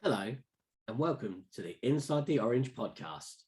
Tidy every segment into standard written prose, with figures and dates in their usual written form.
Hello, and welcome to the Inside the Orange podcast.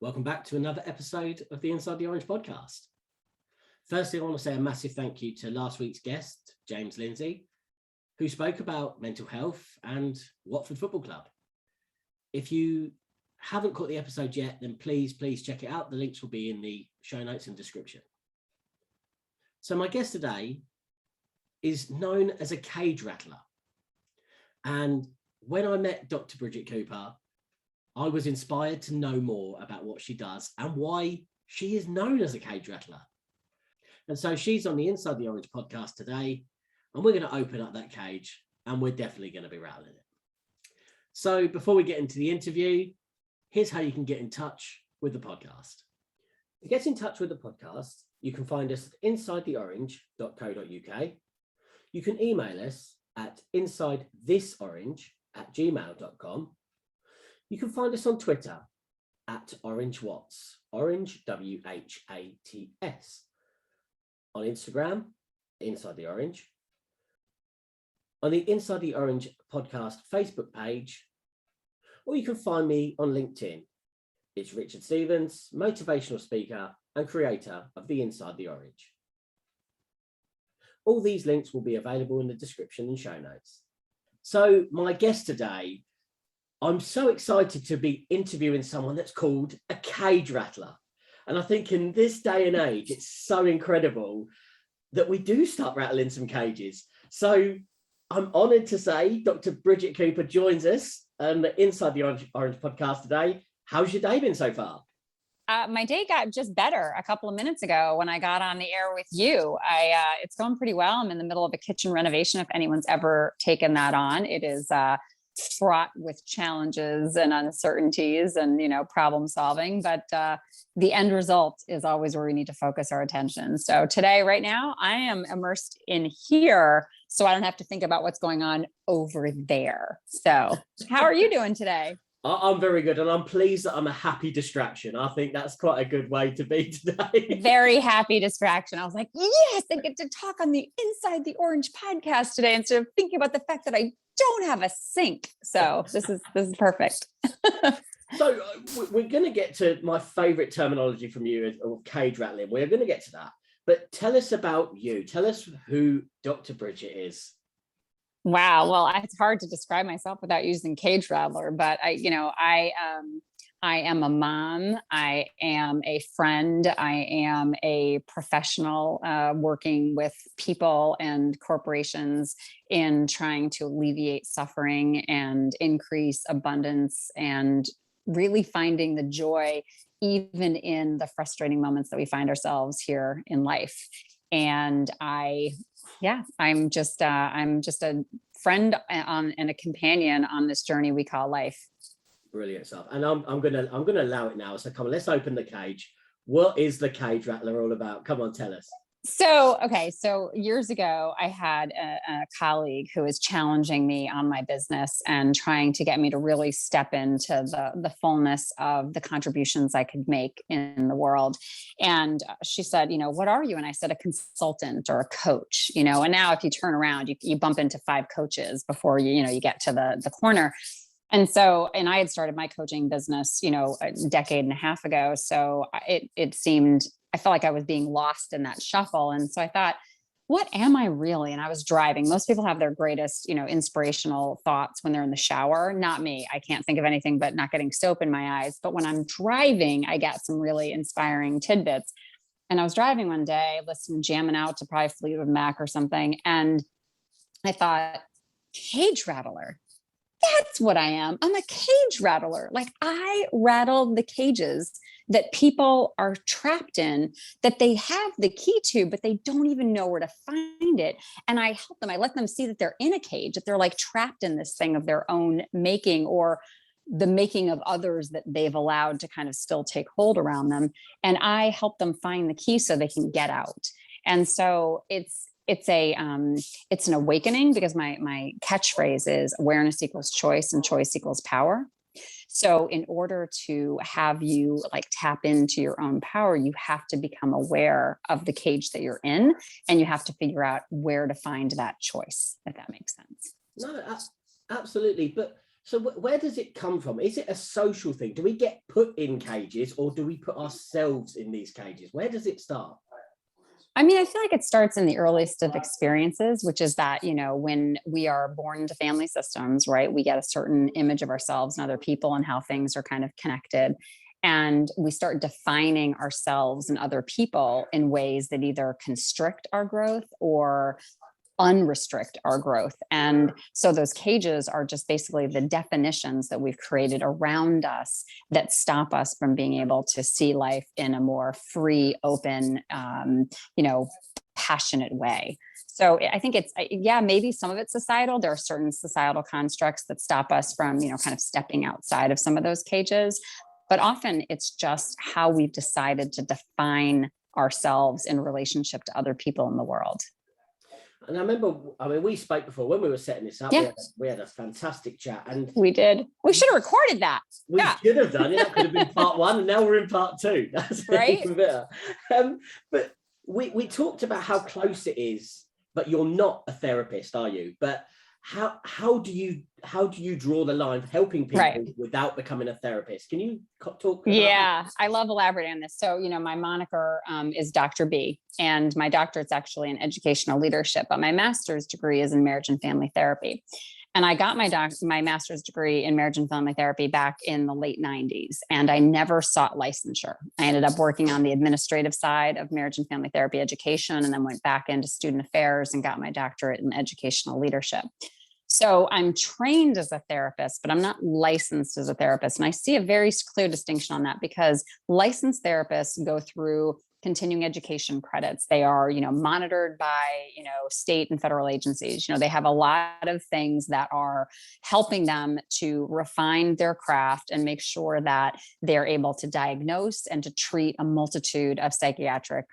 Welcome back to another episode of the Inside the Orange podcast. Firstly, I want to say a massive thank you to last week's guest, James Lindsay, who spoke about mental health and Watford Football Club. If you haven't caught the episode yet, then please check it out. The links will be in the show notes and description. So my guest today is known as a cage rattler. And when I met Dr. Bridget Cooper, I was inspired to know more about what she does and why she is known as a cage rattler. And so she's on the Inside the Orange podcast today, and we're going to open up that cage, and we're definitely going to be rattling it. So before we get into the interview, here's how you can get in touch with the podcast. To get in touch with the podcast, you can find us at insidetheorange.co.uk. You can email us at insidethisorange@gmail.com. You can find us on Twitter at OrangeWhats, Orange WHATS. On Instagram, Inside the Orange. On the Inside the Orange podcast Facebook page, or you can find me on LinkedIn. It's Richard Stevens, motivational speaker and creator of the Inside the Orange. All these links will be available in the description and show notes. So my guest today, I'm so excited to be interviewing someone that's called a cage rattler. And I think in this day and age, it's so incredible that we do start rattling some cages. So I'm honoured to say Dr. Bridget Cooper joins us on the Inside the Orange podcast today. How's your day been so far? My day got just better a couple of minutes ago when I got on the air with you. It's going pretty well. I'm in the middle of a kitchen renovation. If anyone's ever taken that on, it is fraught with challenges and uncertainties and, problem solving. But the end result is always where we need to focus our attention. So today, right now, I am immersed in here, so I don't have to think about what's going on over there. So how are you doing today? I'm very good, and I'm pleased that I'm a happy distraction. I think that's quite a good way to be today. Very happy distraction. I was like, yes, I get to talk on the Inside the Orange podcast today instead of thinking about the fact that I don't have a sink. So this is perfect. So we're going to get to my favorite terminology from you, or cage rattling. We're going to get to that. But tell us about you. Tell us who Dr. Bridget is. Wow. Well, it's hard to describe myself without using cage rattler, but I am a mom. I am a friend. I am a professional working with people and corporations in trying to alleviate suffering and increase abundance and really finding the joy even in the frustrating moments that we find ourselves here in life. And I'm just a friend and a companion on this journey we call life. Brilliant stuff. And I'm gonna allow it now. So come on, let's open the cage. What is the cage rattler all about? Come on, tell us. So years ago, I had a colleague who was challenging me on my business and trying to get me to really step into the fullness of the contributions I could make in the world. And she said, what are you? And I said, a consultant or a coach, and now if you turn around, you bump into 5 coaches before you get to the corner. And I had started my coaching business, a decade and a half ago. So it seemed, I felt like I was being lost in that shuffle. And so I thought, what am I really? And I was driving. Most people have their greatest, inspirational thoughts when they're in the shower. Not me. I can't think of anything but not getting soap in my eyes. But when I'm driving, I get some really inspiring tidbits. And I was driving one day, jamming out to probably Fleetwood Mac or something. And I thought, cage rattler. That's what I am. I'm a cage rattler. Like, I rattle the cages that people are trapped in, that they have the key to, but they don't even know where to find it. And I help them. I let them see that they're in a cage, that they're like trapped in this thing of their own making, or the making of others that they've allowed to kind of still take hold around them. And I help them find the key so they can get out. And so it's an awakening, because my catchphrase is awareness equals choice and choice equals power. So in order to have you like tap into your own power, you have to become aware of the cage that you're in, and you have to figure out where to find that choice, if that makes sense. No, absolutely. But so where does it come from? Is it a social thing? Do we get put in cages, or do we put ourselves in these cages? Where does it start? I mean, I feel like it starts in the earliest of experiences, which is that, when we are born into family systems, right, we get a certain image of ourselves and other people and how things are kind of connected. And we start defining ourselves and other people in ways that either constrict our growth or unrestrict our growth. And so those cages are just basically the definitions that we've created around us that stop us from being able to see life in a more free, open, passionate way. So I think it's, maybe some of it's societal. There are certain societal constructs that stop us from, kind of stepping outside of some of those cages. But often it's just how we've decided to define ourselves in relationship to other people in the world. And I remember, we spoke before when we were setting this up. Yeah. We had a fantastic chat, and we did. We should have recorded that. We should have done it. That could have been part one, and now we're in part two. That's right. Even better. But we talked about how close it is, but you're not a therapist, are you? But how do you draw the line of helping people without becoming a therapist? Can you talk about that? I love elaborating on this. So, my moniker is Dr. B, and my doctorate's actually in educational leadership, but my master's degree is in marriage and family therapy. And I got my master's degree in marriage and family therapy back in the late 90s, and I never sought licensure. I ended up working on the administrative side of marriage and family therapy education, and then went back into student affairs and got my doctorate in educational leadership. So I'm trained as a therapist, but I'm not licensed as a therapist. And I see a very clear distinction on that, because licensed therapists go through continuing education credits. They are, monitored by, state and federal agencies. They have a lot of things that are helping them to refine their craft and make sure that they're able to diagnose and to treat a multitude of psychiatric,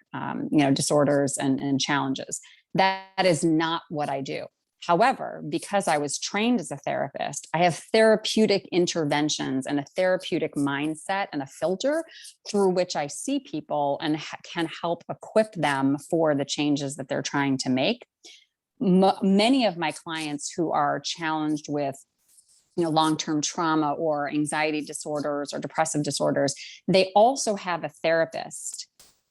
disorders and challenges. That is not what I do. However, because I was trained as a therapist, I have therapeutic interventions and a therapeutic mindset and a filter through which I see people and can help equip them for the changes that they're trying to make. Many of my clients who are challenged with long-term trauma or anxiety disorders or depressive disorders, they also have a therapist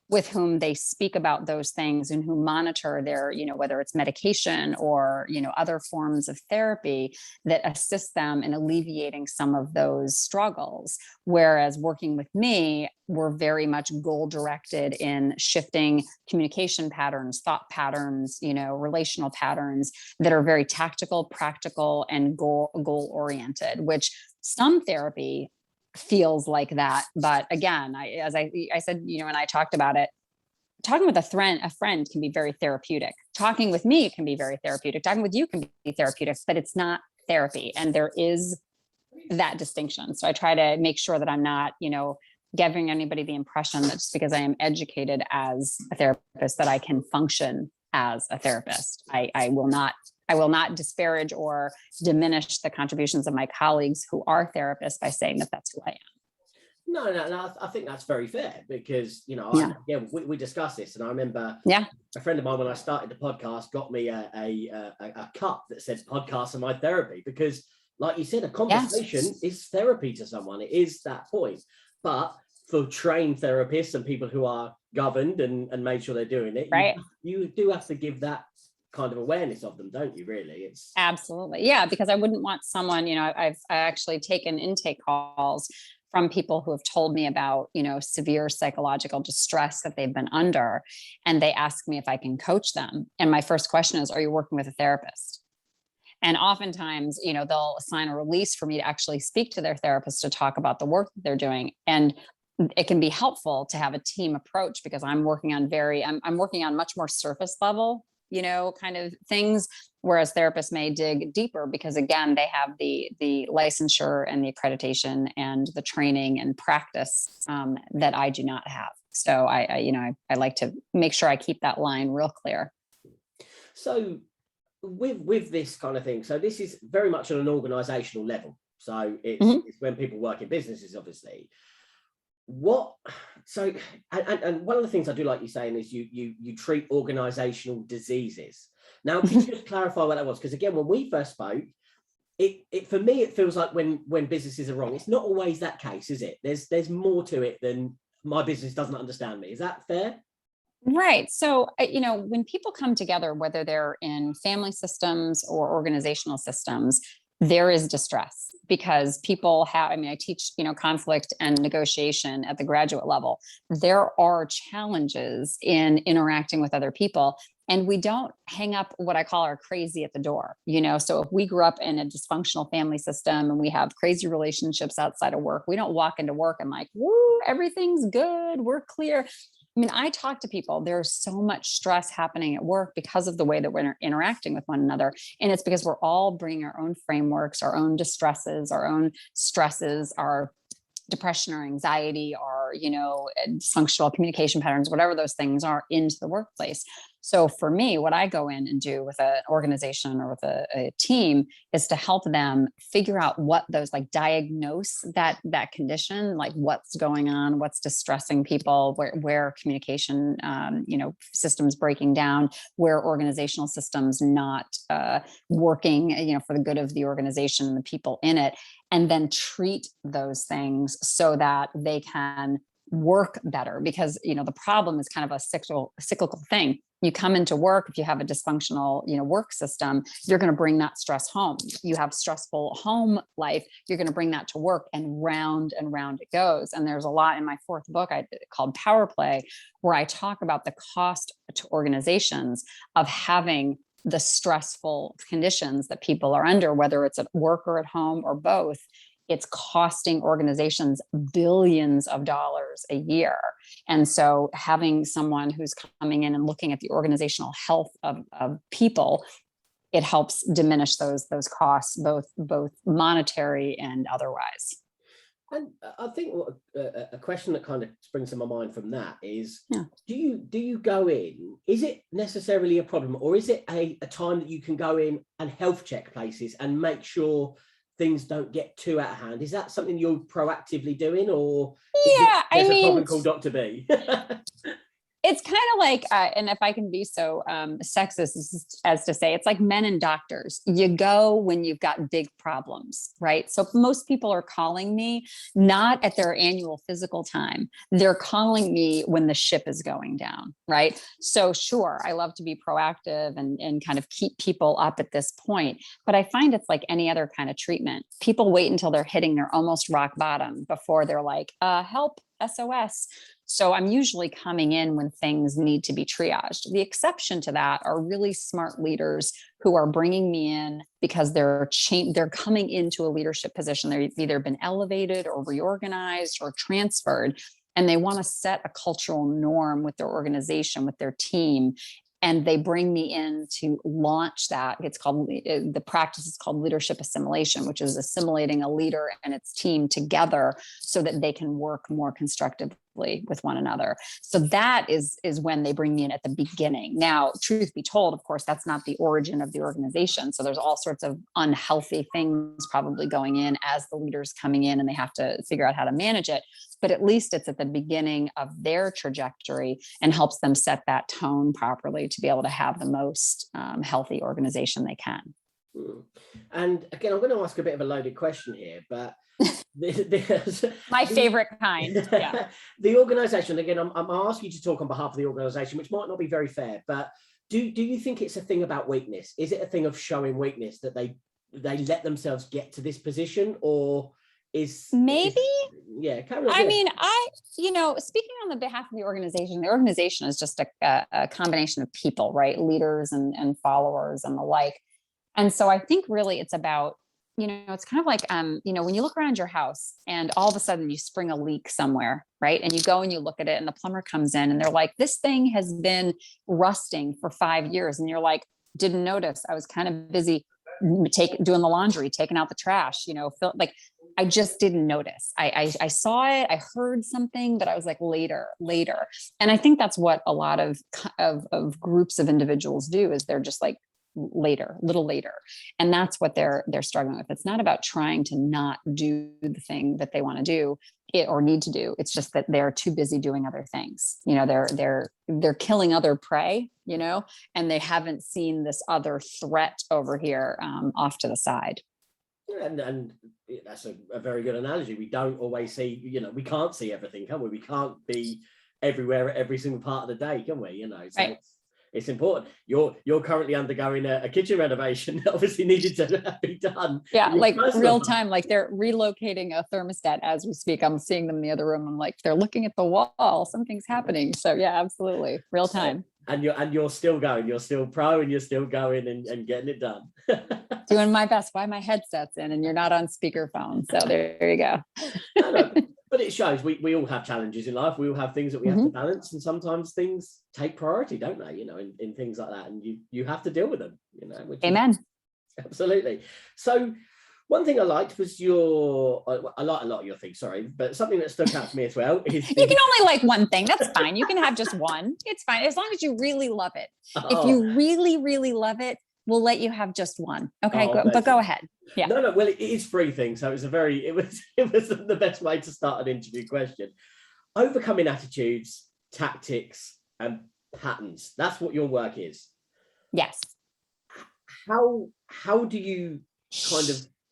with whom they speak about those things and who monitor their, whether it's medication or, other forms of therapy that assist them in alleviating some of those struggles. Whereas working with me, we're very much goal-directed in shifting communication patterns, thought patterns, relational patterns that are very tactical, practical, and goal-oriented, which some therapy feels like that. But again, I said, and I talked about it, talking with a friend can be very therapeutic. Talking with me can be very therapeutic. Talking with you can be therapeutic, but it's not therapy. And there is that distinction. So I try to make sure that I'm not, giving anybody the impression that just because I am educated as a therapist, that I can function as a therapist. I will not disparage or diminish the contributions of my colleagues who are therapists by saying that that's who I am. No, I think that's very fair, because, we discussed this, and I remember a friend of mine, when I started the podcast, got me a cup that said "Podcasts are my therapy," because, like you said, a conversation is therapy to someone. It is that point. But for trained therapists and people who are governed and made sure they're doing it, you do have to give that kind of awareness of them, don't you? Really, it's absolutely because I wouldn't want someone. I actually taken intake calls from people who have told me about severe psychological distress that they've been under, and they ask me if I can coach them. And my first question is, "Are you working with a therapist?" And oftentimes, they'll assign a release for me to actually speak to their therapist to talk about the work that they're doing. And it can be helpful to have a team approach, because I'm working on I'm working on much more surface level, kind of things, whereas therapists may dig deeper, because again, they have the licensure and the accreditation and the training and practice that I do not have. So I like to make sure I keep that line real clear. So with this kind of thing, so this is very much on an organizational level. So it's when people work in businesses, obviously. And one of the things I do like you saying is you treat organizational diseases. Now, can you just clarify what that was? Because again, when we first spoke, it for me, it feels like when businesses are wrong, it's not always that case, is it? There's more to it than my business doesn't understand me. Is that fair? Right. So, when people come together, whether they're in family systems or organizational systems, there is distress, because people have, I teach, conflict and negotiation at the graduate level. There are challenges in interacting with other people, and we don't hang up what I call our crazy at the door. So if we grew up in a dysfunctional family system and we have crazy relationships outside of work, we don't walk into work and like, woo, everything's good, we're clear. I talk to people, there's so much stress happening at work because of the way that we're interacting with one another. And it's because we're all bringing our own frameworks, our own distresses, our own stresses, our depression or anxiety, or, dysfunctional communication patterns, whatever those things are, into the workplace. So for me, what I go in and do with an organization or with a team is to help them figure out what those, like, diagnose that condition, like what's going on, what's distressing people, where communication, systems breaking down, where organizational systems not working, for the good of the organization and the people in it, and then treat those things so that they can work better. Because, the problem is kind of a cyclical thing. You come into work, if you have a dysfunctional, work system, you're going to bring that stress home. You have stressful home life, you're going to bring that to work, and round it goes. And there's a lot in my fourth book called Power Play, where I talk about the cost to organizations of having the stressful conditions that people are under, whether it's at work or at home or both. It's costing organizations billions of dollars a year. And so having someone who's coming in and looking at the organizational health of people, it helps diminish those costs, both monetary and otherwise. And I think a question that kind of springs to my mind from that is, do you go in, is it necessarily a problem, or is it a time that you can go in and health check places and make sure things don't get too out of hand? Is that something you're proactively doing, or there's a problem called Dr. B? It's kind of like, and if I can be so sexist as to say, it's like men and doctors. You go when you've got big problems, right? So most people are calling me not at their annual physical time. They're calling me when the ship is going down, right? So sure, I love to be proactive and kind of keep people up at this point. But I find it's like any other kind of treatment. People wait until they're hitting their almost rock bottom before they're like, help, SOS. So I'm usually coming in when things need to be triaged. The exception to that are really smart leaders who are bringing me in because they're coming into a leadership position. They've either been elevated or reorganized or transferred, and they want to set a cultural norm with their organization, with their team. And they bring me in to launch that. The practice is called leadership assimilation, which is assimilating a leader and its team together so that they can work more constructively with one another. So that is when they bring me in at the beginning. Now, truth be told, of course, that's not the origin of the organization. So there's all sorts of unhealthy things probably going in as the leader's coming in, and they have to figure out how to manage it. But at least it's at the beginning of their trajectory and helps them set that tone properly to be able to have the most healthy organization they can. And again, I'm going to ask a bit of a loaded question here, but my favorite kind. Yeah. The organization, again, I'm asking you to talk on behalf of the organization, which might not be very fair, but do you think it's a thing about weakness? Is it a thing of showing weakness that they let themselves get to this position, or maybe? I mean, speaking on the behalf of the organization is just a combination of people, right? Leaders and followers and the like. And so I think really it's about, it's kind of like, when you look around your house and all of a sudden you spring a leak somewhere, right? And you go and you look at it and the plumber comes in and they're like, this thing has been rusting for 5 years. And you're like, didn't notice. I was kind of busy doing the laundry, taking out the trash, like I just didn't notice. I saw it, I heard something, but I was like, later. And I think that's what a lot of groups of individuals do, is they're just like, little later. And that's what they're struggling with. It's not about trying to not do the thing that they want to do or need to do. It's just that they're too busy doing other things. They're killing other prey, and they haven't seen this other threat over here off to the side. And that's a very good analogy. We don't always see, we can't see everything, can we? We can't be everywhere at every single part of the day, can we? So right. It's important. You're currently undergoing a kitchen renovation that obviously needed to be done. Yeah, like real time, like they're relocating a thermostat as we speak. I'm seeing them in the other room. I'm like, they're looking at the wall. Something's happening. So yeah, absolutely. Real time. And you're still going. You're still pro and you're still going and getting it done. Doing my best. Why my headset's in and you're not on speakerphone. So there you go. No, but it shows we all have challenges in life. We all have things that we have to balance, and sometimes things take priority, don't they? In things like that, and you have to deal with them. Amen. Absolutely. So one thing I liked was I like a lot of your things, sorry, but something that stuck out to me as well is you can only like one thing. That's fine. You can have just one. It's fine as long as you really love it. If you really, really love it, we'll let you have just one. Okay, but go ahead. Yeah. No. Well, it is 3 things, so it was the best way to start an interview question. Overcoming attitudes, tactics, and patterns. That's what your work is. Yes. How do you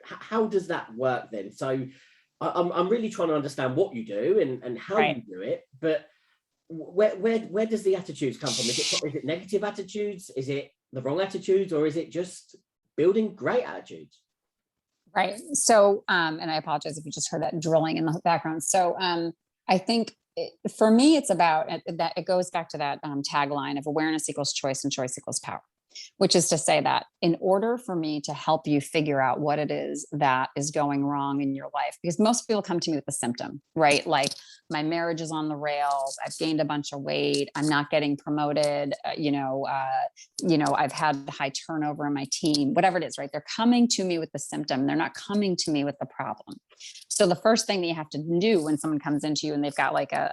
how does that work then? So I'm really trying to understand what you do and how you do it, but where does the attitudes come from? Is it negative attitudes? Is it the wrong attitudes, or is it just building great attitudes? Right. So, and I apologize if you just heard that drilling in the background. So, I think for me, it's about that. It goes back to that tagline of awareness equals choice and choice equals power, which is to say that in order for me to help you figure out what it is that is going wrong in your life, because most people come to me with a symptom, right? Like my marriage is on the rails. I've gained a bunch of weight. I'm not getting promoted. I've had high turnover in my team, whatever it is, right? They're coming to me with the symptom. They're not coming to me with the problem. So the first thing that you have to do when someone comes into you and they've got like a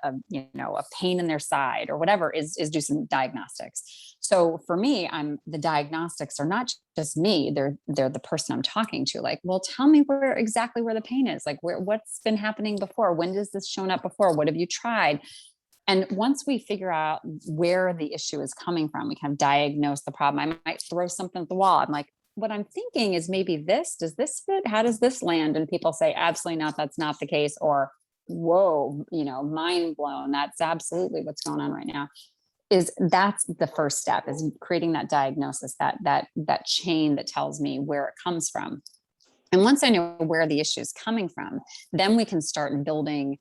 pain in their side or whatever is do some diagnostics. So for me, the diagnostics are not just me. They're the person I'm talking to. Like, well, tell me exactly where the pain is. Like what's been happening before? When does this shown up before? What have you tried? And once we figure out where the issue is coming from, we kind of diagnose the problem. I might throw something at the wall. I'm like, what I'm thinking is maybe does this fit? How does this land? And people say, absolutely not. That's not the case. Or, whoa, mind blown. That's absolutely what's going on right now. That's the first step, is creating that diagnosis, that chain that tells me where it comes from. And once I know where the issue is coming from, then we can start building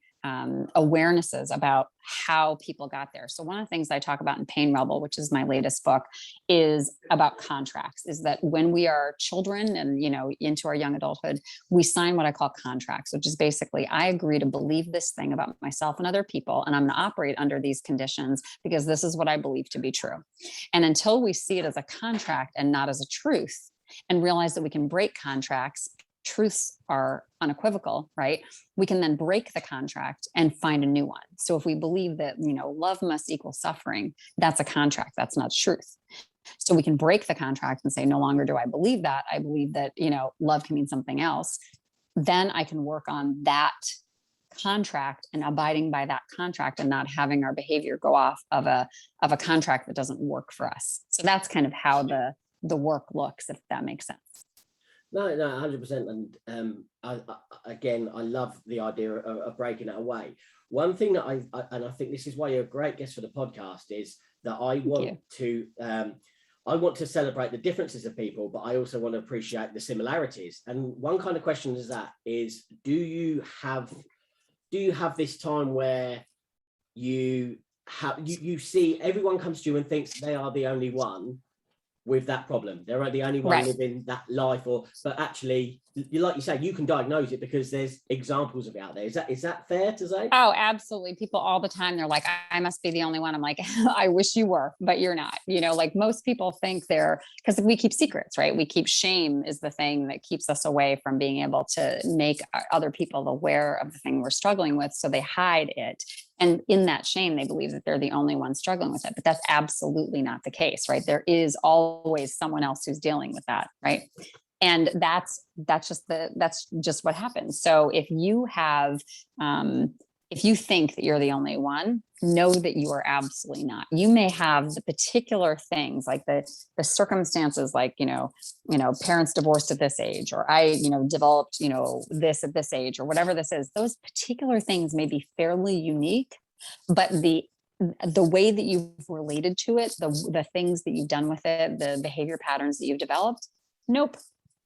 awarenesses about how people got there. So one of the things I talk about in Pain Rebel, which is my latest book, is about contracts, is that when we are children and, into our young adulthood, we sign what I call contracts, which is basically, I agree to believe this thing about myself and other people, and I'm going to operate under these conditions because this is what I believe to be true. And until we see it as a contract and not as a truth, and realize that we can break contracts, truths are unequivocal, right? We can then break the contract and find a new one. So if we believe that, love must equal suffering, that's a contract. That's not truth. So we can break the contract and say, no longer do I believe that. I believe that, love can mean something else. Then I can work on that contract and abiding by that contract and not having our behavior go off of a contract that doesn't work for us. So that's kind of how the work looks, if that makes sense. No, 100%. And I love the idea of breaking it away. One thing that I think this is why you're a great guest for the podcast, is that I want to celebrate the differences of people, but I also want to appreciate the similarities. And one kind of question is do you have this time where you see everyone comes to you and thinks they are the only one, with that problem. They're the only one living that life, but actually, like you say, you can diagnose it because there's examples of it out there. Is that fair to say? Oh, absolutely. People all the time, they're like, I must be the only one. I'm like, I wish you were, but you're not. Like most people think because we keep secrets, right? We keep shame is the thing that keeps us away from being able to make other people aware of the thing we're struggling with. So they hide it. And in that shame, they believe that they're the only one struggling with it. But that's absolutely not the case, right? There is always someone else who's dealing with that, right? And that's just what happens. So if you think that you're the only one, know that you are absolutely not. You may have the particular things like the circumstances, like, parents divorced at this age, or I, developed, this at this age, or whatever this is. Those particular things may be fairly unique, but the way that you've related to it, the things that you've done with it, the behavior patterns that you've developed, nope.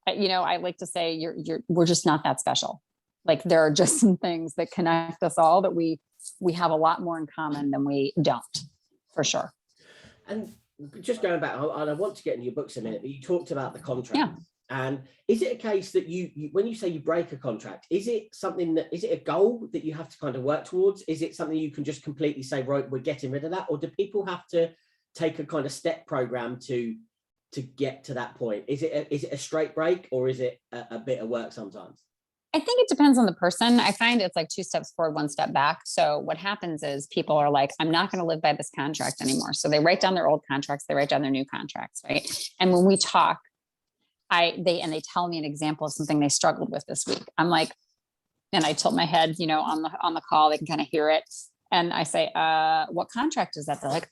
I like to say we're just not that special. Like there are just some things that connect us all that we have a lot more in common than we don't, for sure. And just going back, and I want to get into your books in a minute, but you talked about the contract. Yeah. And is it a case that you when you say you break a contract, is it a goal that you have to kind of work towards? Is it something you can just completely say, right, we're getting rid of that? Or do people have to take a kind of step program to get to that point? Is it a straight break, or is it a bit of work sometimes? I think it depends on the person. I find it's like 2 steps forward, 1 step back. So what happens is people are like, I'm not going to live by this contract anymore. So they write down their old contracts, they write down their new contracts, right? And when we talk, they tell me an example of something they struggled with this week. I'm like, and I tilt my head, on the call, they can kind of hear it. And I say, what contract is that? They're like,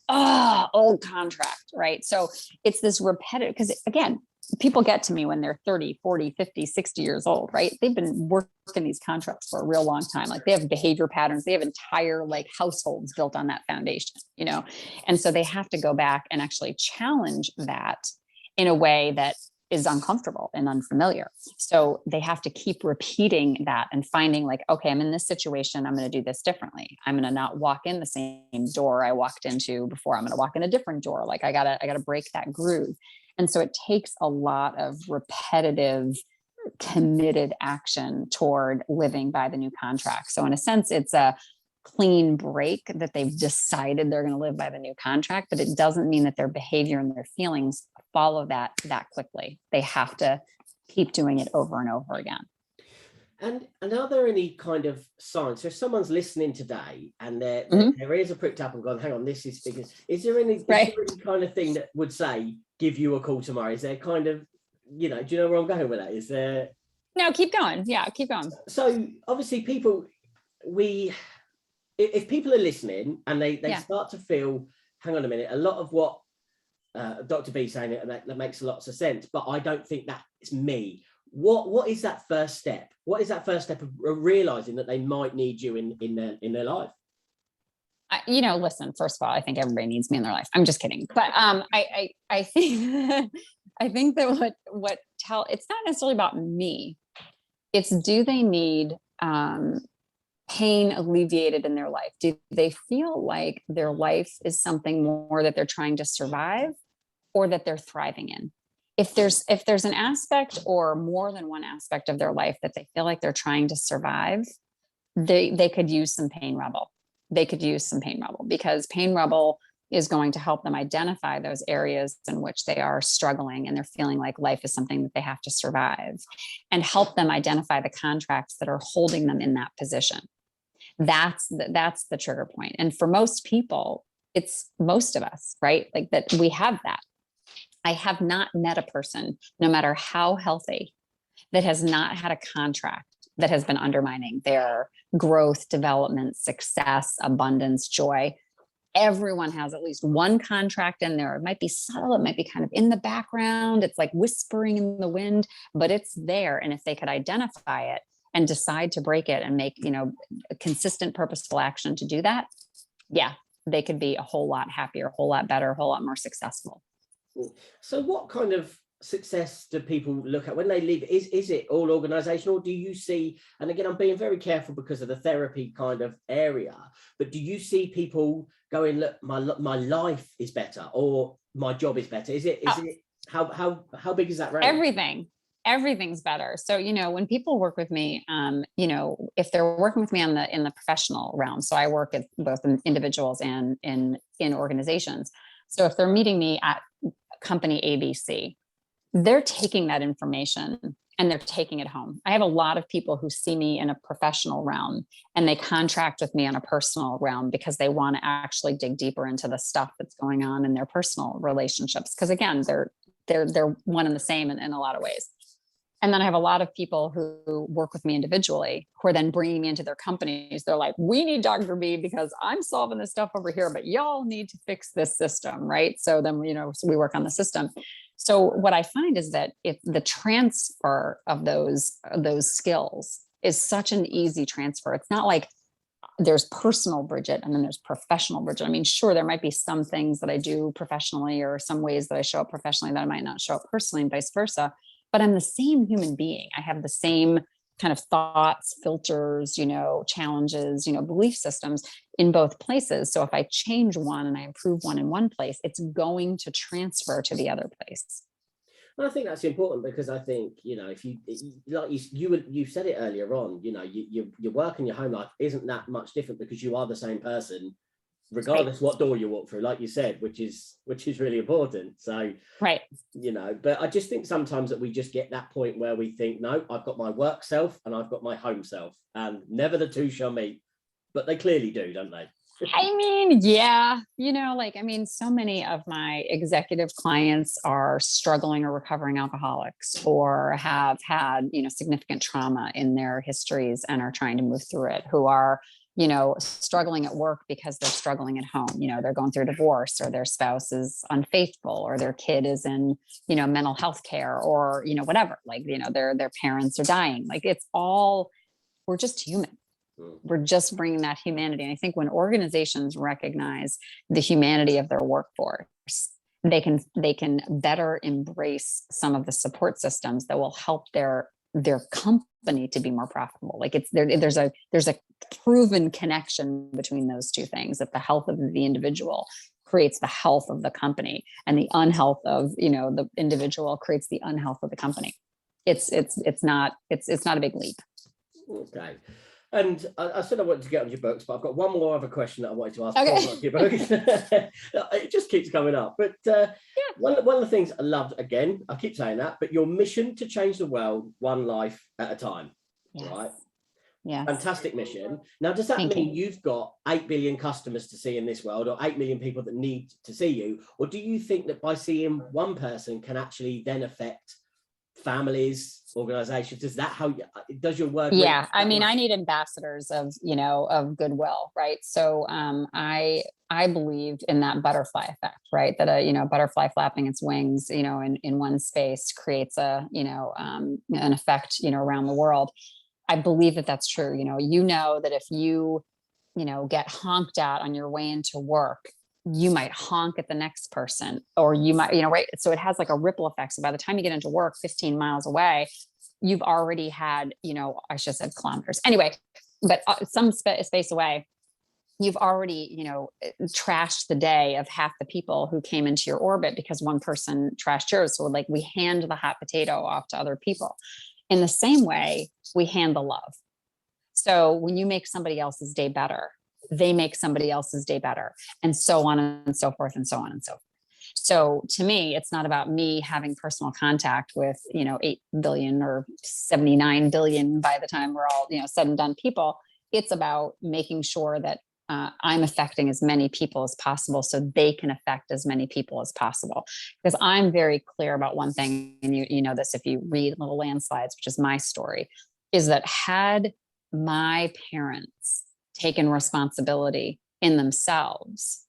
old contract, right? So it's this repetitive, because again, people get to me when they're 30, 40, 50, 60 years old, right? They've been working these contracts for a real long time. Like they have behavior patterns, they have entire like households built on that foundation, And so they have to go back and actually challenge that in a way that is uncomfortable and unfamiliar. So they have to keep repeating that and finding like, okay, I'm in this situation. I'm going to do this differently. I'm going to not walk in the same door I walked into before. I'm going to walk in a different door. Like I gotta break that groove. And so it takes a lot of repetitive, committed action toward living by the new contract. So in a sense, it's a clean break that they've decided they're going to live by the new contract, but it doesn't mean that their behavior and their feelings follow that quickly. They have to keep doing it over and over again. And are there any kind of signs? So if someone's listening today and their ears are pricked up and gone, hang on, this is big. Is there any kind of thing that would say, give you a call tomorrow? Is there kind of, do you know where I'm going with that? Is there? No, keep going. Yeah, keep going. So obviously if people are listening and they start to feel, hang on a minute, a lot of what Dr. B saying it, that makes lots of sense, but I don't think that's me. What is that first step? What is that first step of realizing that they might need you in their life? Listen, first of all, I think everybody needs me in their life. I'm just kidding. But I think I think that it's not necessarily about me. It's, do they need pain alleviated in their life? Do they feel like their life is something more that they're trying to survive or that they're thriving in? If there's an aspect or more than one aspect of their life that they feel like they're trying to survive, they could use some pain rubble. They could use some pain rubble, because pain rubble is going to help them identify those areas in which they are struggling and they're feeling like life is something that they have to survive, and help them identify the contracts that are holding them in that position. That's the trigger point. And for most people, it's most of us, right? Like that we have that. I have not met a person, no matter how healthy, that has not had a contract that has been undermining their growth, development, success, abundance, joy. Everyone has at least one contract in there. It might be subtle. It might be kind of in the background. It's like whispering in the wind, but it's there. And if they could identify it and decide to break it and make, a consistent, purposeful action to do that, yeah, they could be a whole lot happier, a whole lot better, a whole lot more successful. So what kind of success do people look at when they leave? Is it all organizational? Do you see, and again, I'm being very careful because of the therapy kind of area, but do you see people going, look, my life is better, or my job is better? Is it How big is that range? Everything's better. So, when people work with me, if they're working with me in the professional realm, so I work at both in individuals and in organizations. So if they're meeting me at company ABC, they're taking that information and they're taking it home. I have a lot of people who see me in a professional realm and they contract with me on a personal realm because they want to actually dig deeper into the stuff that's going on in their personal relationships. Because again, they're one and the same in a lot of ways. And then I have a lot of people who work with me individually who are then bringing me into their companies. They're like, we need Dr. B because I'm solving this stuff over here, but y'all need to fix this system, right? So then, so we work on the system. So what I find is that if the transfer of those skills is such an easy transfer. It's not like there's personal Bridget and then there's professional Bridget. I mean, sure, there might be some things that I do professionally or some ways that I show up professionally that I might not show up personally and vice versa. But I'm the same human being. I have the same kind of thoughts, filters, challenges, belief systems in both places. So if I change one and I improve one in one place, it's going to transfer to the other place. Well, I think that's important because I think, if you said it earlier on, your work and your home life isn't that much different because you are the same person regardless what door you walk through, like you said, which is really important. So, right. But I just think sometimes that we just get that point where we think, no, I've got my work self and I've got my home self and never the two shall meet, but they clearly do, don't they? I mean, yeah, so many of my executive clients are struggling or recovering alcoholics or have had, significant trauma in their histories and are trying to move through it, who are struggling at work because they're struggling at home. They're going through a divorce or their spouse is unfaithful or their kid is in, mental health care or, whatever, their parents are dying. We're just human. We're just bringing that humanity. And I think when organizations recognize the humanity of their workforce, they can better embrace some of the support systems that will help their company to be more profitable. There's a proven connection between those two things, that the health of the individual creates the health of the company and the unhealth of the individual creates the unhealth of the company. It's not a big leap. Okay. And I said I wanted to get on your books, but I've got one more other question that I wanted to ask. Okay. Your book. It just keeps coming up. But one of the things I loved, again, I keep saying that, but your mission to change the world one life at a time, yes. Right? Yeah. Fantastic mission. Now, does that mean you've got 8 billion customers to see in this world or 8 million people that need to see you? Or do you think that by seeing one person can actually then affect families, organizations? Is that how does your work? Yeah. I mean, I need ambassadors of goodwill. Right. So, I believed in that butterfly effect, right? That a butterfly flapping its wings, in one space creates an effect, around the world. I believe that that's true. That if you, get honked at on your way into work, you might honk at the next person, or you might, right. So it has like a ripple effect. So by the time you get into work 15 miles away, you've already had, I should have said kilometers anyway, but some space away, you've already, trashed the day of half the people who came into your orbit because one person trashed yours. So we hand the hot potato off to other people. In the same way, we hand the love. So when you make somebody else's day better, they make somebody else's day better, and so on and so forth and so on and so forth. So to me, it's not about me having personal contact with, 8 billion or 79 billion by the time we're all, said and done people. It's about making sure that I'm affecting as many people as possible so they can affect as many people as possible. Because I'm very clear about one thing, and you know this if you read Little Landslides, which is my story, is that had my parents taken responsibility in themselves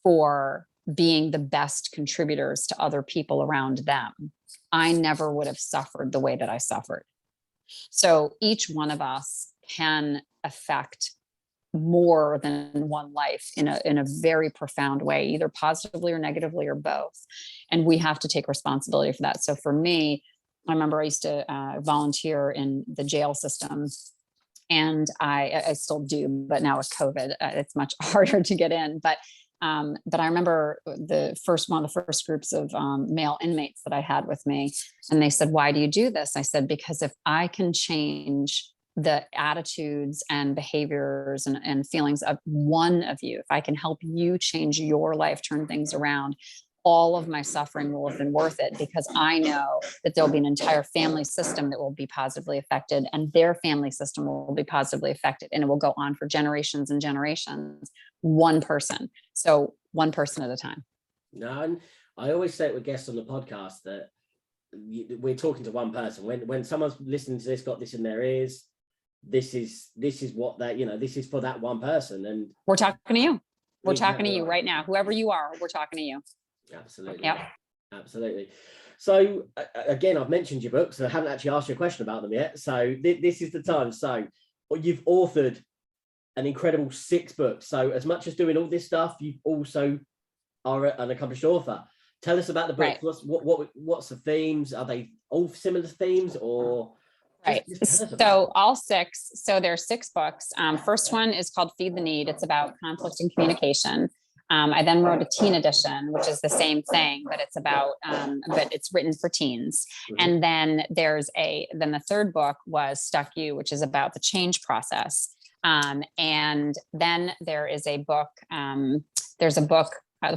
for being the best contributors to other people around them, I never would have suffered the way that I suffered. So each one of us can affect more than one life in a very profound way, either positively or negatively or both. And we have to take responsibility for that. So for me, I remember I used to volunteer in the jail system, and I still do, but now with COVID, it's much harder to get in. But But I remember one of the first groups of male inmates that I had with me, and they said, "Why do you do this?" I said, "Because if I can change the attitudes and behaviors and feelings of one of you, if I can help you change your life, turn things around, all of my suffering will have been worth it, because I know that there'll be an entire family system that will be positively affected, and their family system will be positively affected, and it will go on for generations and generations, one person." So one person at a time. No, and I always say it with guests on the podcast that we're talking to one person. When someone's listening to this, got this in their ears, this is what that, this is for that one person. And we're talking to you. We're talking to you right now. Whoever you are, we're talking to you. Absolutely. Yep. Absolutely. So again, I've mentioned your books. I haven't actually asked you a question about them yet. So this is the time. So you've authored an incredible 6 books. So as much as doing all this stuff, you also are an accomplished author. Tell us about the books. Right. What's the themes? Are they all similar themes, or? Right. So all 6. So there's 6 books. First one is called Feed the Need. It's about conflict and communication. I then wrote a teen edition, which is the same thing, but it's about, but it's written for teens. Mm-hmm. And then then the third book was Stuck You, which is about the change process. And then there is a book, the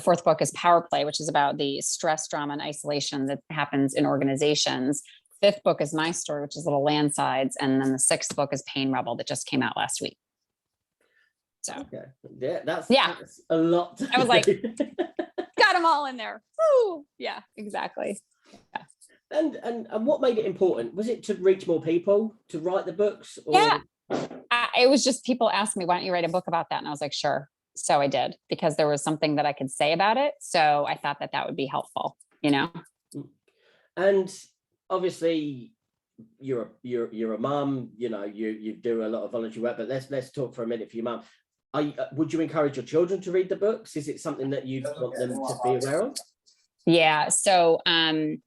fourth book is Power Play, which is about the stress, drama, and isolation that happens in organizations. 5th book is My Story, which is Little Landsides. And then the 6th book is Pain Rebel, that just came out last week. So okay. Yeah, that's a lot. I was like, got them all in there. Woo! Yeah, exactly. Yeah. And what made it important? Was it to reach more people, to write the books? Or? Yeah, it was just people asked me, "Why don't you write a book about that?" And I was like, "Sure." So I did, because there was something that I could say about it. So I thought that would be helpful, And obviously, you're a mum. You do a lot of voluntary work. But let's talk for a minute for your mum. Would you encourage your children to read the books? Is it something that you want them to be aware of? Yeah. So I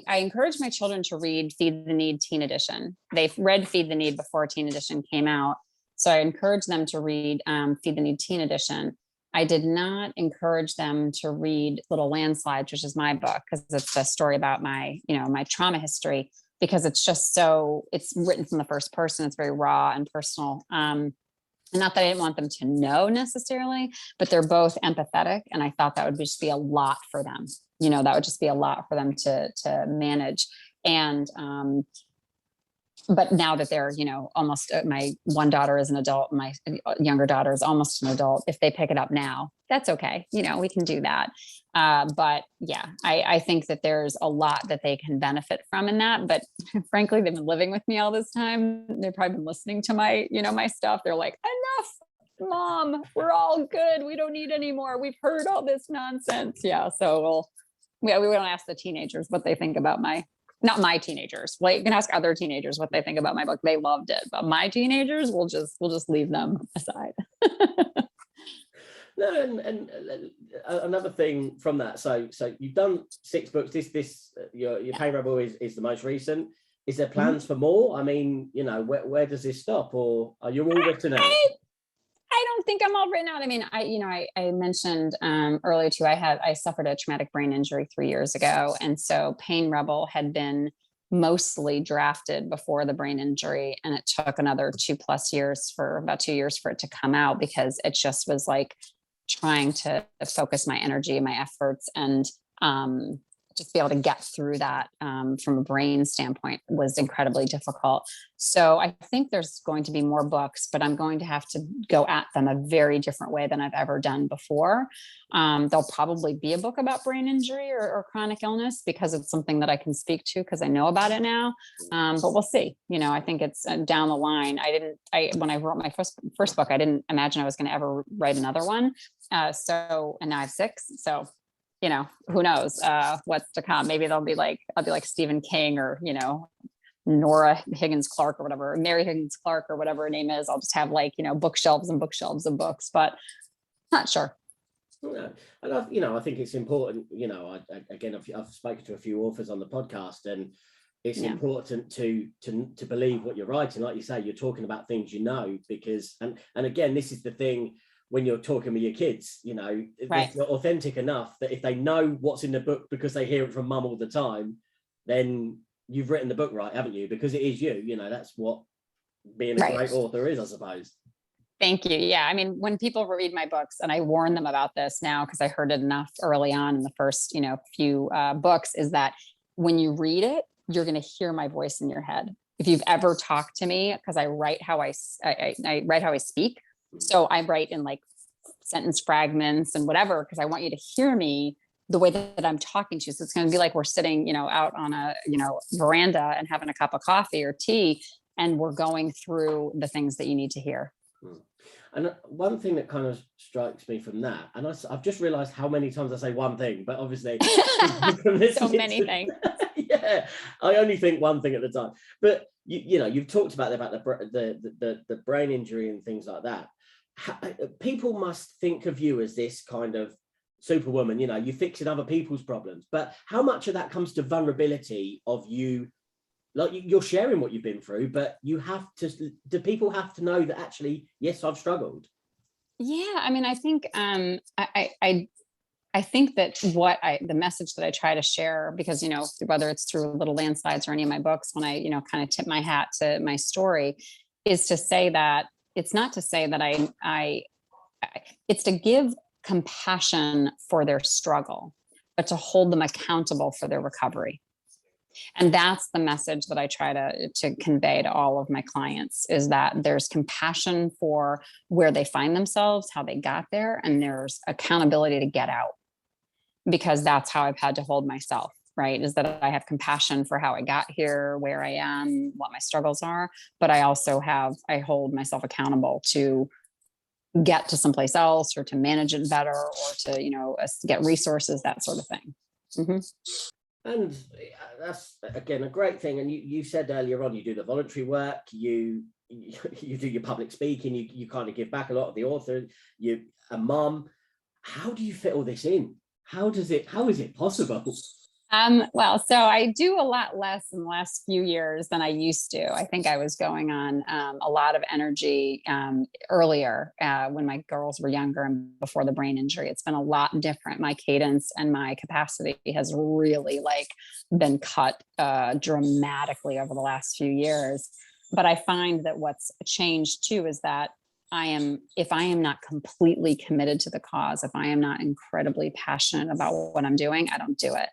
encouraged my children to read Feed the Need Teen Edition. They've read Feed the Need before Teen Edition came out. So I encouraged them to read Feed the Need Teen Edition. I did not encourage them to read Little Landslides, which is my book, because it's a story about my trauma history, because it's written from the first person. It's very raw and personal. And not that I didn't want them to know necessarily, but they're both empathetic. And I thought that would just be a lot for them. That would just be a lot for them to manage. And, but now that they're, almost, my one daughter is an adult, my younger daughter is almost an adult. If they pick it up now, that's okay. We can do that. But yeah, I think that there's a lot that they can benefit from in that. But frankly, they've been living with me all this time. They've probably been listening to my, my stuff. They're like, enough, Mom, we're all good. We don't need any more. We've heard all this nonsense. Yeah. So we don't ask the teenagers what they think about not my teenagers. Like, you can ask other teenagers what they think about my book. They loved it, but my teenagers, we'll just leave them aside. No, and another thing from that. So you've done 6 books. Your Pain Rebel is the most recent. Is there plans for more? I mean, where does this stop, or are you all written out? I don't think I'm all written out. I mean, I mentioned earlier too, I suffered a traumatic brain injury 3 years ago. And so Pain Rebel had been mostly drafted before the brain injury. And it took another 2+ years about 2 years for it to come out, because it just was like trying to focus my energy, my efforts, and just be able to get through that from a brain standpoint was incredibly difficult. So I think there's going to be more books, but I'm going to have to go at them a very different way than I've ever done before. There'll probably be a book about brain injury or chronic illness, because it's something that I can speak to because I know about it now. But we'll see. I think it's down the line. When I wrote my first book, I didn't imagine I was going to ever write another one. And now I have 6. So who knows what's to come. Maybe I'll be like Stephen King, or, Nora Higgins Clark, or whatever, Mary Higgins Clark, or whatever her name is. I'll just have bookshelves and bookshelves of books, but not sure. Yeah. And I think it's important, I've spoken to a few authors on the podcast, and it's important to believe what you're writing. Like you say, you're talking about things, because, and again, this is the thing when you're talking with your kids, you know, Right. if you're authentic enough that if they know what's in the book because they hear it from mum all the time, then you've written the book right, haven't you? Because it is you, you know, that's what being a Right. great author is, I suppose. Thank you. Yeah. I mean, when people read my books, and I warn them about this now because I heard it enough early on in the first, few books, is that when you read it, you're going to hear my voice in your head. If you've ever talked to me, because I write how I write how I speak. So I write in like sentence fragments and whatever, because I want you to hear me the way that I'm talking to you. So it's going to be like we're sitting, out on a, veranda and having a cup of coffee or tea, and we're going through the things that you need to hear. And one thing that kind of strikes me from that, and I've just realized how many times I say one thing, but obviously so many things. Yeah, I only think one thing at a time. But you've talked about the brain injury and things like that. People must think of you as this kind of superwoman, you're fixing other people's problems. But how much of that comes to vulnerability of you? Like, you're sharing what you've been through, but do people have to know that actually, yes, I've struggled? Yeah, I mean, I think I think that the message that I try to share, because, whether it's through Little Landslides or any of my books, when I, kind of tip my hat to my story, is to say that it's not to say that it's to give compassion for their struggle, but to hold them accountable for their recovery. And that's the message that I try to convey to all of my clients, is that there's compassion for where they find themselves, how they got there, and there's accountability to get out. Because that's how I've had to hold myself, right? Is that I have compassion for how I got here, where I am, what my struggles are, but I also I hold myself accountable to get to someplace else, or to manage it better, or to, get resources, that sort of thing. Mm-hmm. And that's, again, a great thing. And you said earlier on, you do the voluntary work, you do your public speaking, you kind of give back a lot of the author, you a mom. How do you fit all this in? How is it possible? Well, so I do a lot less in the last few years than I used to. I think I was going on a lot of energy earlier when my girls were younger and before the brain injury. It's been a lot different. My cadence and my capacity has really been cut dramatically over the last few years. But I find that what's changed too is that if I am not completely committed to the cause, if I am not incredibly passionate about what I'm doing, I don't do it.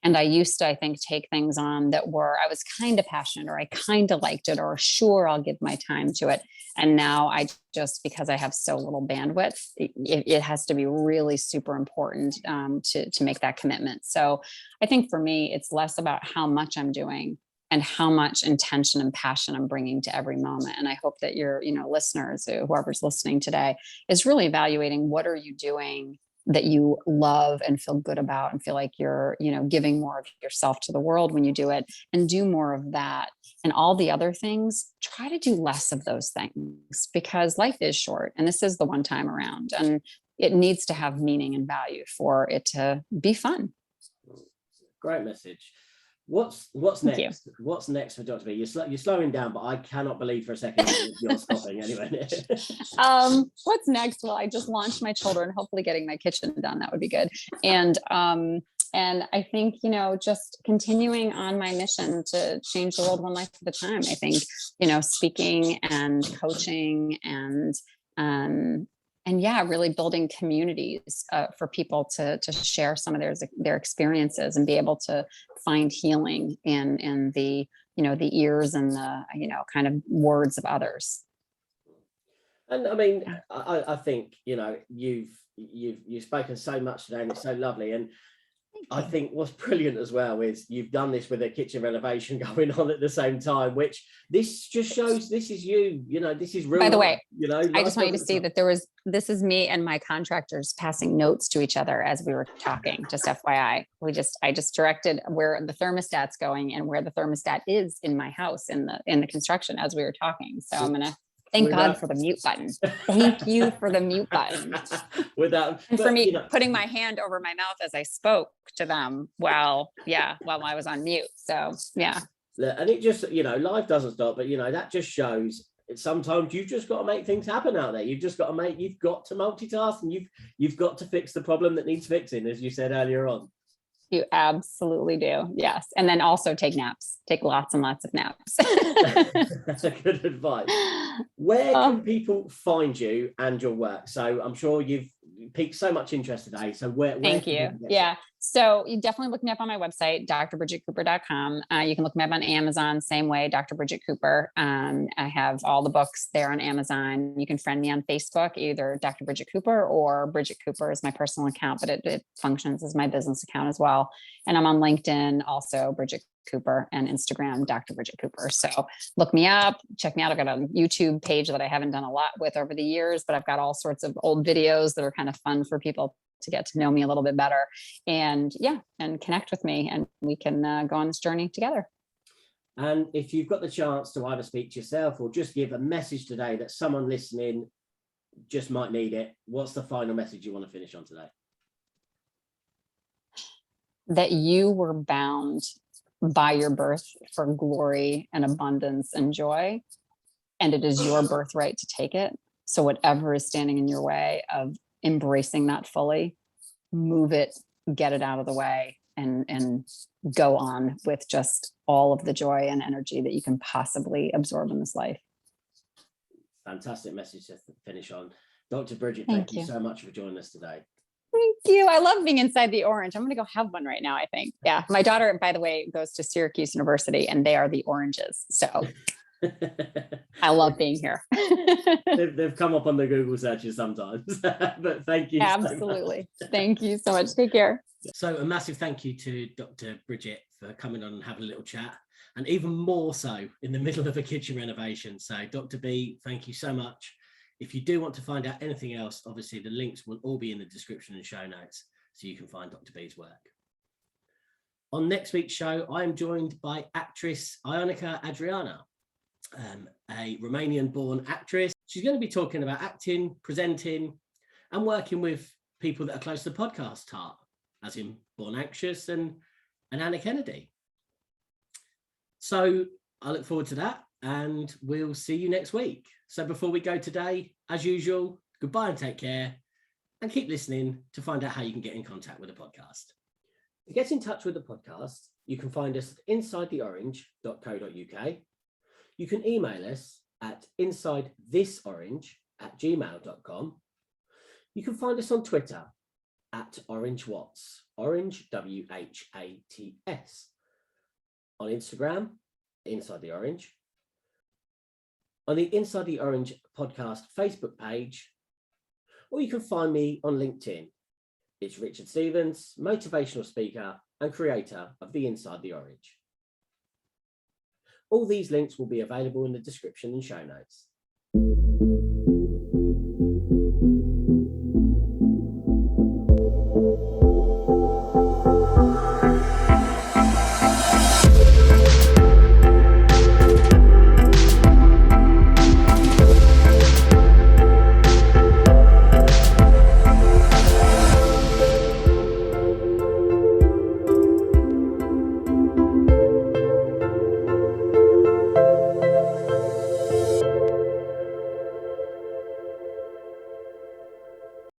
And I used to, I think, take things on that I was kind of passionate, or I kind of liked it, or sure, I'll give my time to it. And now because I have so little bandwidth, it has to be really super important to make that commitment. So I think for me, it's less about how much I'm doing and how much intention and passion I'm bringing to every moment. And I hope that your, listeners, whoever's listening today, is really evaluating, what are you doing that you love and feel good about, and feel like you're, giving more of yourself to the world when you do it, and do more of that. And all the other things, try to do less of those things, because life is short and this is the one time around, and it needs to have meaning and value for it to be fun. Great message. What's next? What's next for Dr. B? You're slowing down, but I cannot believe for a second you're stopping anyway. What's next? Well, I just launched my children, hopefully getting my kitchen done. That would be good. And I think, just continuing on my mission to change the world one life at a time. I think, speaking and coaching and yeah, really building communities for people to share some of their experiences, and be able to find healing in the, the ears and the, kind of words of others. And I mean, I think, you've spoken so much today, and it's so lovely. And I think what's brilliant as well is you've done this with a kitchen renovation going on at the same time, which this just shows this is you, this is real. By the way, I just want you to see that this is me and my contractors passing notes to each other as we were talking, just FYI. I just directed where the thermostat's going and where the thermostat is in my house in the construction as we were talking. So I'm going to thank God for the mute button. Thank you for the mute button. And for me, putting my hand over my mouth as I spoke to them while I was on mute. So, yeah. And it just, life doesn't stop, but, that just shows sometimes you've just got to make things happen out there. You've got to multitask, and you've got to fix the problem that needs fixing, as you said earlier on. You absolutely do. Yes. And then also take naps, take lots and lots of naps. That's a good advice. Where can people find you and your work? So I'm sure you've piqued so much interest today. So where Thank you. Yeah. So you definitely look me up on my website, drbridgetcooper.com. You can look me up on Amazon, same way, Dr. Bridget Cooper. I have all the books there on Amazon. You can friend me on Facebook, either Dr. Bridget Cooper or Bridget Cooper is my personal account, but it functions as my business account as well. And I'm on LinkedIn, also Bridget Cooper, and Instagram, Dr. Bridget Cooper. So look me up, check me out. I've got a YouTube page that I haven't done a lot with over the years, but I've got all sorts of old videos that are kind of fun for people to get to know me a little bit better, and connect with me, and we can go on this journey together. And if you've got the chance to either speak to yourself or just give a message today that someone listening just might need it, what's the final message you want to finish on today? That you were bound by your birth for glory and abundance and joy, and it is your birthright to take it. So whatever is standing in your way of embracing that fully, move it, get it out of the way, and go on with just all of the joy and energy that you can possibly absorb in this life. Fantastic message to finish on. Dr. Bridget, Thank you so much for joining us today. Thank you. I love being inside the orange. I'm going to go have one right now, I think. Yeah. My daughter, by the way, goes to Syracuse University, and they are the oranges. So I love being here. They've come up on the Google searches sometimes, but thank you. Absolutely. So much. Thank you so much. Take care. So a massive thank you to Dr. Bridget for coming on and having a little chat, and even more so in the middle of a kitchen renovation. So Dr. B, thank you so much. If you do want to find out anything else, obviously the links will all be in the description and show notes, so you can find Dr. B's work. On next week's show, I am joined by actress Ionica Adriana, a Romanian-born actress. She's going to be talking about acting, presenting, and working with people that are close to the podcast heart, as in Born Anxious and Anna Kennedy. So I look forward to that, and we'll see you next week. So before we go today, as usual, goodbye and take care, and keep listening to find out how you can get in contact with the podcast. To get in touch with the podcast, you can find us at insidetheorange.co.uk. You can email us at insidethisorange@gmail.com. You can find us on Twitter at OrangeWhats, Orange WHATS. On Instagram, Inside the Orange. On the Inside the Orange podcast Facebook page, or you can find me on LinkedIn. It's Richard Stevens, motivational speaker and creator of the Inside the Orange. All these links will be available in the description and show notes.